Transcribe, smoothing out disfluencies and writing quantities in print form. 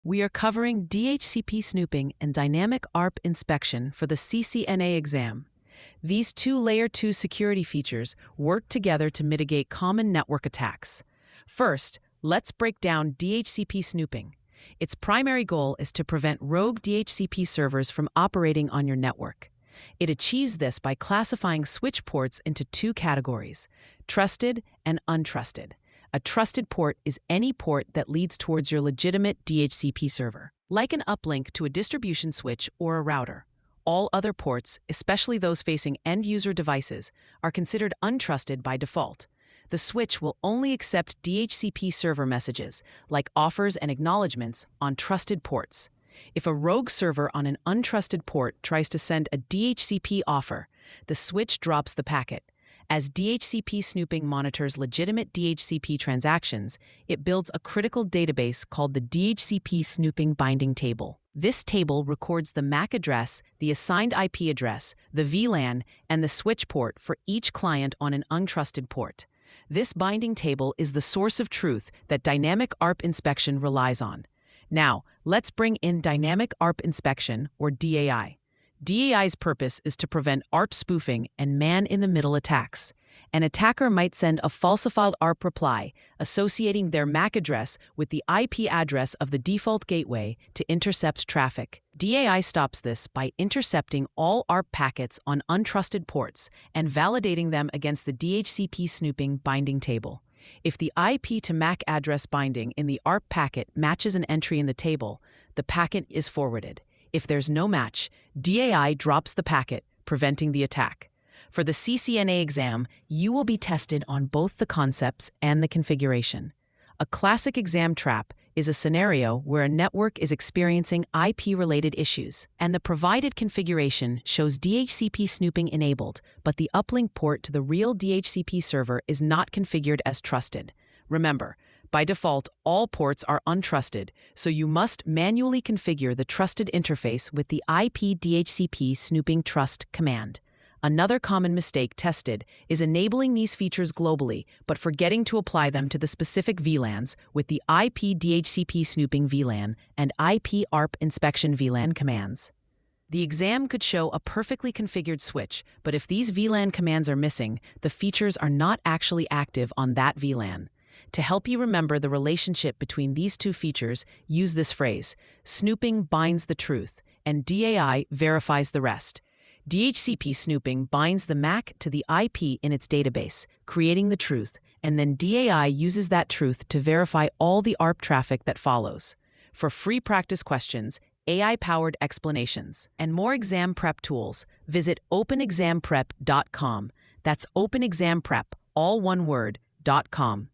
We are covering DHCP Snooping and Dynamic ARP Inspection for the CCNA exam. These two Layer 2 security features work together to mitigate common network attacks. First, let's break down DHCP Snooping. Its primary goal is to prevent rogue DHCP servers from operating on your network. It achieves this by classifying switch ports into two categories: trusted and untrusted. A trusted port is any port that leads towards your legitimate DHCP server, like an uplink to a distribution switch or a router. All other ports, especially those facing end-user devices, are considered untrusted by default. The switch will only accept DHCP server messages, like offers and acknowledgements, on trusted ports. If a rogue server on an untrusted port tries to send a DHCP offer, the switch drops the packet. As DHCP Snooping monitors legitimate DHCP transactions, it builds a critical database called the DHCP Snooping Binding Table. This table records the MAC address, the assigned IP address, the VLAN, and the switch port for each client on an untrusted port. This binding table is the source of truth that Dynamic ARP Inspection relies on. Now, let's bring in Dynamic ARP Inspection, or DAI. DAI's purpose is to prevent ARP spoofing and man-in-the-middle attacks. An attacker might send a falsified ARP reply, associating their MAC address with the IP address of the default gateway to intercept traffic. DAI stops this by intercepting all ARP packets on untrusted ports and validating them against the DHCP Snooping binding table. If the IP to MAC address binding in the ARP packet matches an entry in the table, the packet is forwarded. If there's no match, DAI drops the packet, preventing the attack. For the CCNA exam, you will be tested on both the concepts and the configuration. A classic exam trap is a scenario where a network is experiencing IP-related issues, and the provided configuration shows DHCP snooping enabled, but the uplink port to the real DHCP server is not configured as trusted. Remember, by default, all ports are untrusted, so you must manually configure the trusted interface with the IP DHCP Snooping Trust command. Another common mistake tested is enabling these features globally, but forgetting to apply them to the specific VLANs with the IP DHCP Snooping VLAN and IP ARP Inspection VLAN commands. The exam could show a perfectly configured switch, but if these VLAN commands are missing, the features are not actually active on that VLAN. To help you remember the relationship between these two features, use this phrase: snooping binds the truth, and DAI verifies the rest. DHCP snooping binds the MAC to the IP in its database, creating the truth, and then DAI uses that truth to verify all the ARP traffic that follows. For free practice questions, AI-powered explanations, and more exam prep tools, visit openexamprep.com. That's openexamprep, all one word, .com.